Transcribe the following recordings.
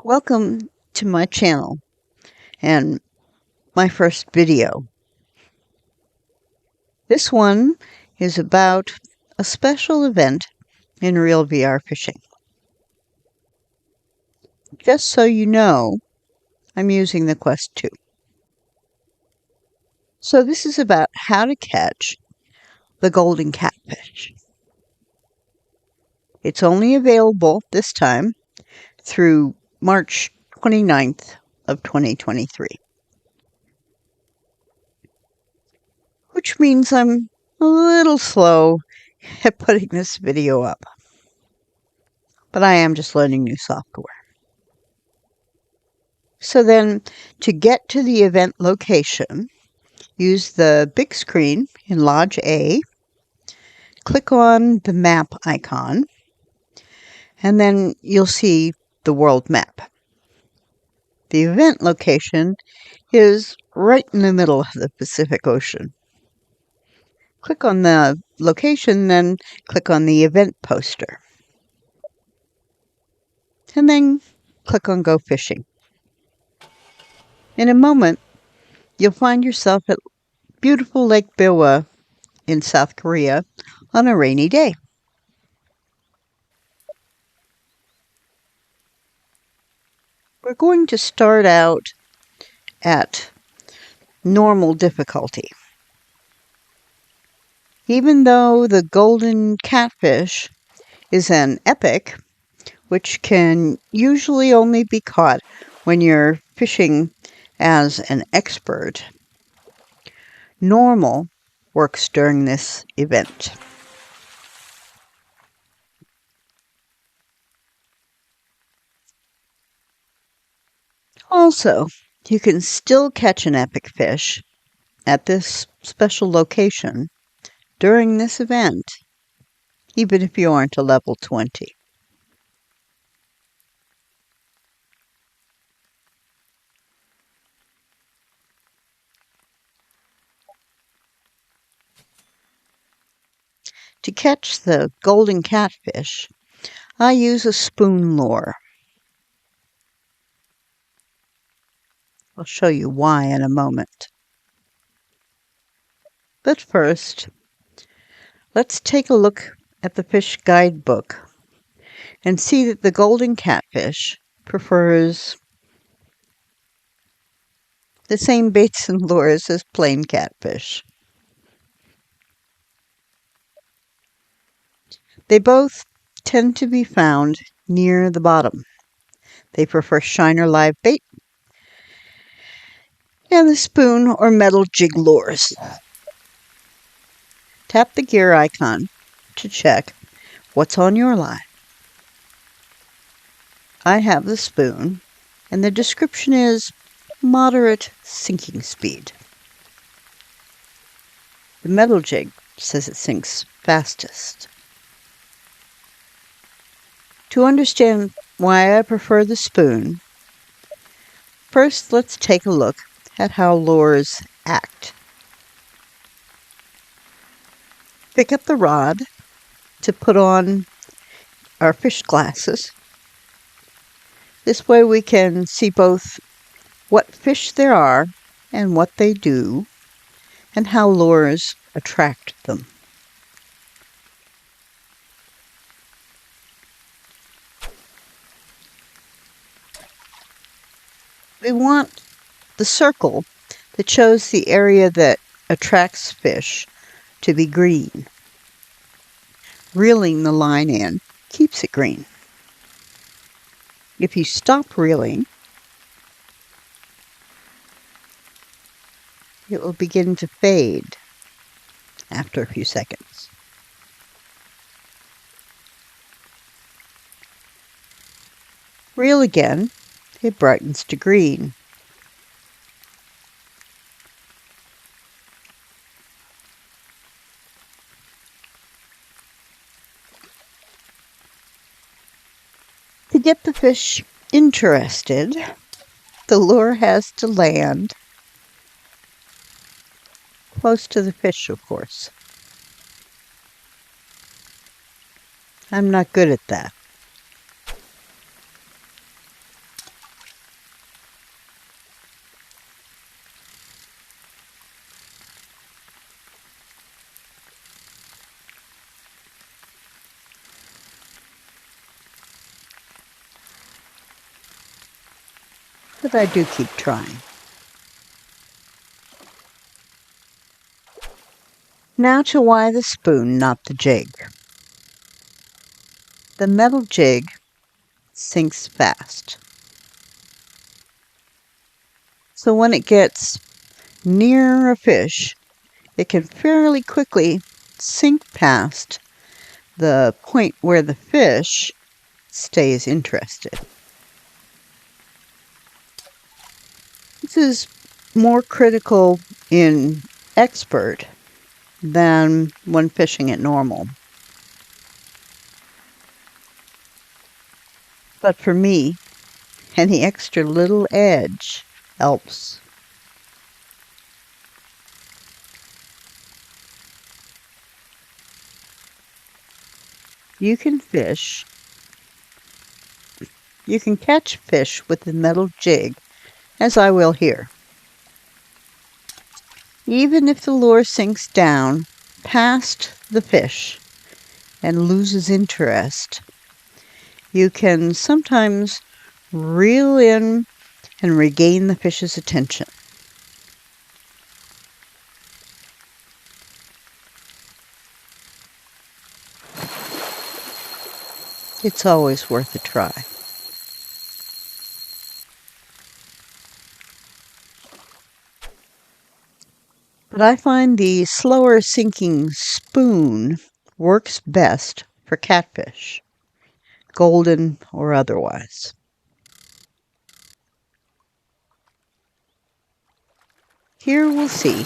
Welcome to my channel and my first video. This one is about a special event in real VR fishing. Just so you know, I'm using the Quest 2. So this is about how to catch the golden catfish. It's only available this time through March 29th of 2023. Which means I'm a little slow at putting this video up. But I am just learning new software. So then, to get to the event location, use the big screen in Lodge A, click on the map icon, and then you'll see the world map. The event location is right in the middle of the Pacific Ocean. Click on the location, then click on the event poster. And then click on Go Fishing. In a moment, you'll find yourself at beautiful Lake Biwa in South Korea on a rainy day. We're going to start out at normal difficulty. Even though the golden catfish is an epic, which can usually only be caught when you're fishing as an expert, normal works during this event. Also, you can still catch an epic fish at this special location during this event, even if you aren't a level 20. To catch the golden catfish, I use a spoon lure. I'll show you why in a moment. But first, let's take a look at the fish guidebook and see that the golden catfish prefers the same baits and lures as plain catfish. They both tend to be found near the bottom. They prefer shiner live bait and the spoon or metal jig lures. Tap the gear icon to check what's on your line. I have the spoon, and the description is moderate sinking speed. The Metal Jig says it sinks fastest. To understand why I prefer the spoon, first let's take a look at how lures act. Pick up the rod to put on our fish glasses. This way we can see both what fish there are and what they do, and how lures attract them. We want the circle that shows the area that attracts fish to be green. Reeling the line in keeps it green. If you stop reeling, it will begin to fade after a few seconds. Reel again, it brightens to green. To get the fish interested, the lure has to land close to the fish, of course. I'm not good at that. but I do keep trying. Now to why the spoon, not the jig. The metal jig sinks fast. So when it gets near a fish, it can fairly quickly sink past the point where the fish stays interested. This is more critical in expert than when fishing at normal. But for me, any extra little edge helps. You can catch fish with the metal jig, as I will here. Even if the lure sinks down past the fish and loses interest, you can sometimes reel in and regain the fish's attention. It's always worth a try. But I find the slower sinking spoon works best for catfish, golden or otherwise. Here we'll see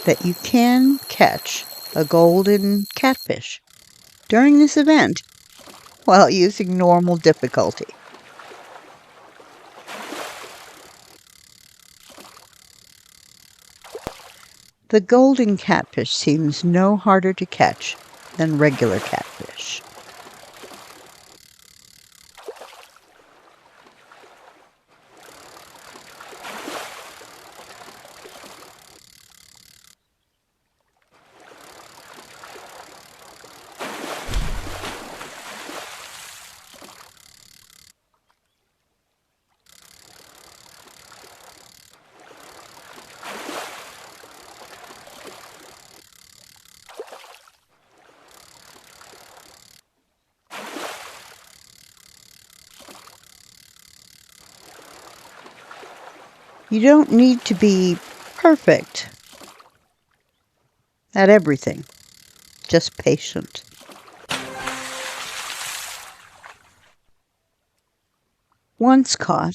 that you can catch a golden catfish during this event while using normal difficulty. The golden catfish seems no harder to catch than regular catfish. You don't need to be perfect at everything, just patient. Once caught,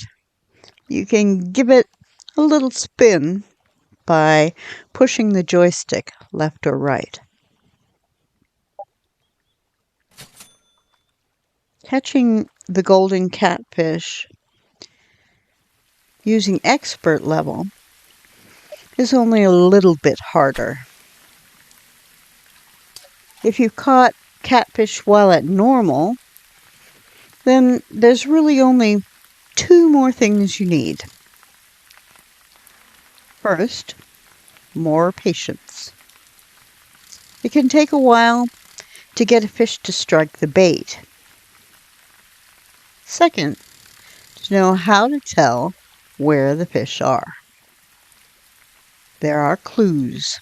you can give it a little spin by pushing the joystick left or right. Catching the golden catfish using expert level is only a little bit harder. If you've caught catfish while at normal, then there's really only two more things you need. First, more patience. It can take a while to get a fish to strike the bait. Second, to know how to tell where the fish are. There are clues.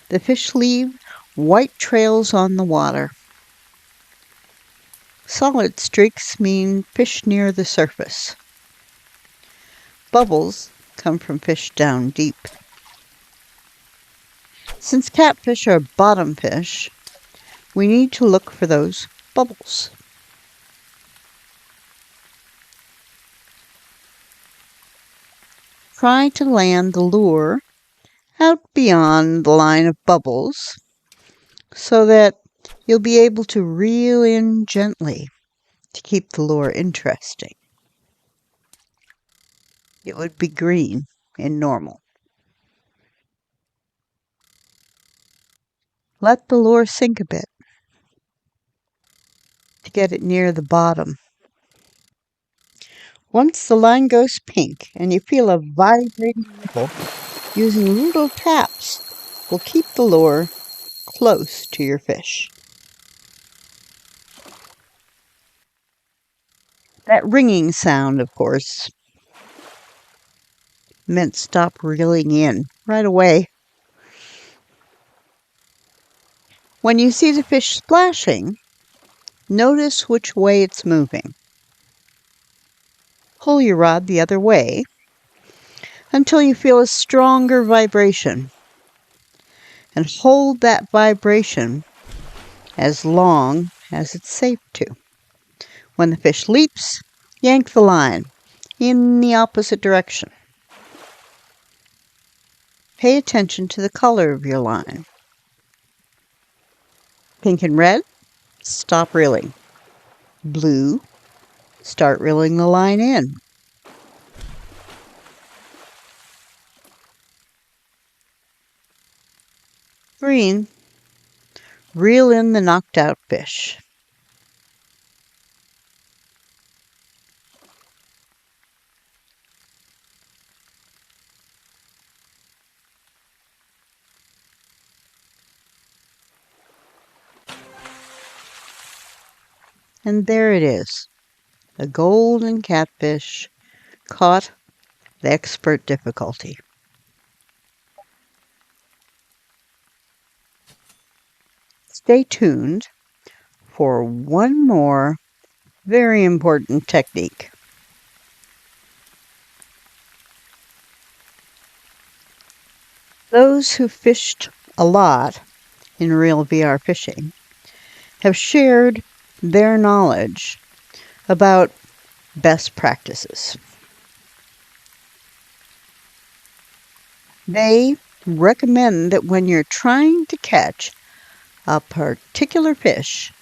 The fish leave white trails on the water. Solid streaks mean fish near the surface. Bubbles come from fish down deep. Since catfish are bottom fish, we need to look for those bubbles. Try to land the lure out beyond the line of bubbles so that you'll be able to reel in gently to keep the lure interesting. It would be green in normal. Let the lure sink a bit to get it near the bottom. Once the line goes pink and you feel a vibrating ripple, using little taps will keep the lure close to your fish. That ringing sound, of course, meant stop reeling in right away. When you see the fish splashing, notice which way it's moving. Pull your rod the other way until you feel a stronger vibration, and hold that vibration as long as it's safe to. When the fish leaps, yank the line in the opposite direction. Pay attention to the color of your line. Pink and red, stop reeling. Blue, start reeling the line in. Green, reel in the knocked out fish. And there it is, a golden catfish caught at expert difficulty. Stay tuned for one more very important technique. Those who fished a lot in real VR fishing have shared their knowledge about best practices. They recommend that when you're trying to catch a particular fish,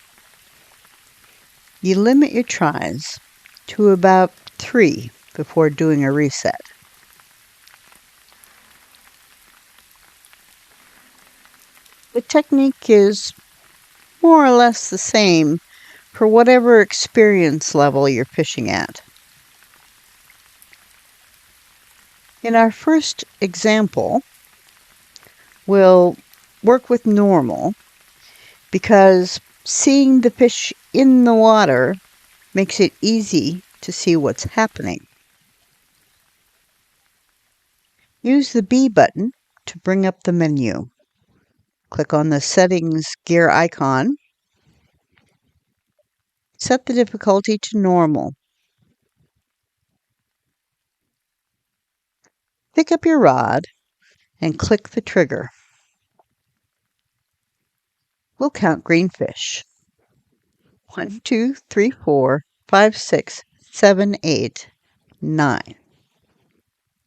you limit your tries to about 3 before doing a reset. The technique is more or less the same for whatever experience level you're fishing at. In our first example, we'll work with normal because seeing the fish in the water makes it easy to see what's happening. Use the B button to bring up the menu. Click on the Settings gear icon. Set the difficulty to normal. Pick up your rod and click the trigger. We'll count green fish. 1, 2, 3, 4, 5, 6, 7, 8, 9.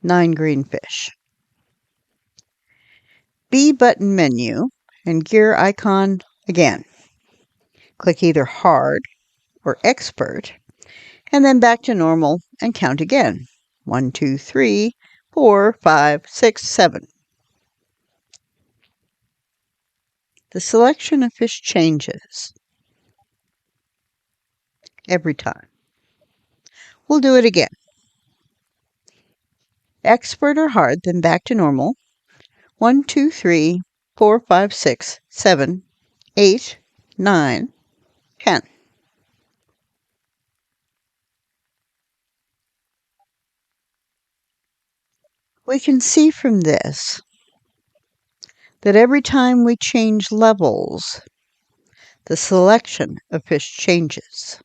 9 green fish. B button menu and gear icon again. Click either hard or expert, and then back to normal and count again. 1, 2, 3, 4, 5, 6, 7. The selection of fish changes every time. We'll do it again. Expert or hard, then back to normal. 1, 2, 3, 4, 5, 6, 7, 8, 9, 10. We can see from this that every time we change levels, the selection of fish changes.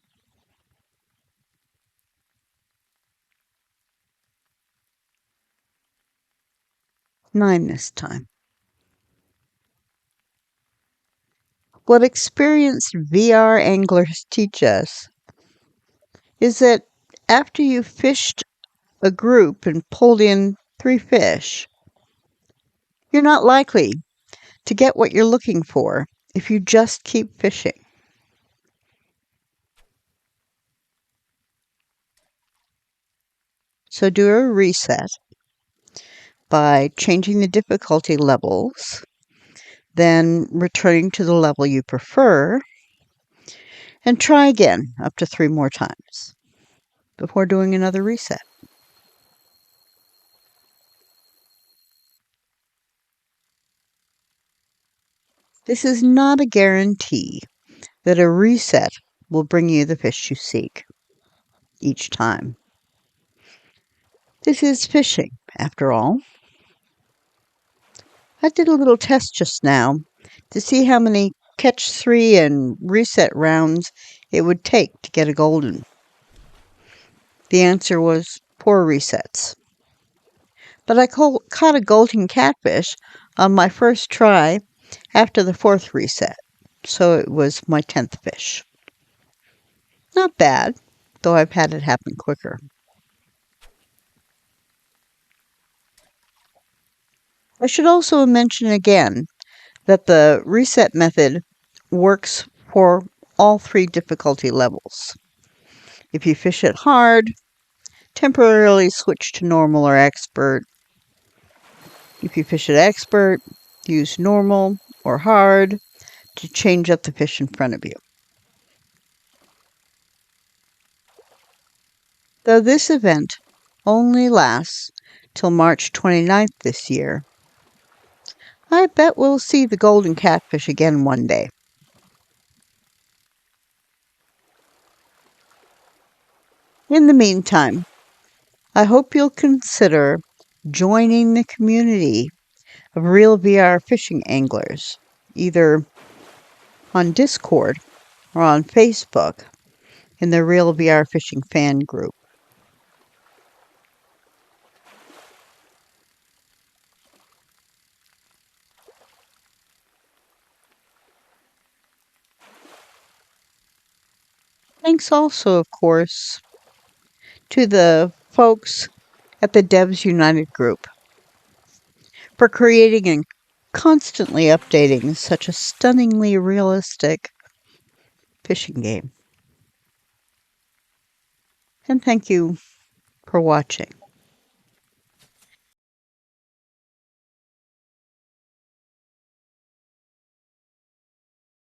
9 this time. What experienced VR anglers teach us is that after you've fished a group and pulled in 3 fish, you're not likely to get what you're looking for if you just keep fishing. So do a reset by changing the difficulty levels, then returning to the level you prefer, and try again up to 3 more times before doing another reset. This is not a guarantee that a reset will bring you the fish you seek each time. This is fishing, after all. I did a little test just now to see how many catch 3 and reset rounds it would take to get a golden. The answer was 4 resets. But I caught a golden catfish on my first try after the 4th reset, so it was my 10th fish. Not bad, though I've had it happen quicker. I should also mention again that the reset method works for all 3 difficulty levels. If you fish it hard, temporarily switch to normal or expert. If you fish it expert, use normal or hard to change up the fish in front of you. Though this event only lasts till March 29th this year, I bet we'll see the golden catfish again one day. In the meantime, I hope you'll consider joining the community of real VR fishing anglers, either on Discord or on Facebook in the Real VR Fishing fan group. Thanks also, of course, to the folks at the Devs United group for creating and constantly updating such a stunningly realistic fishing game. And thank you for watching.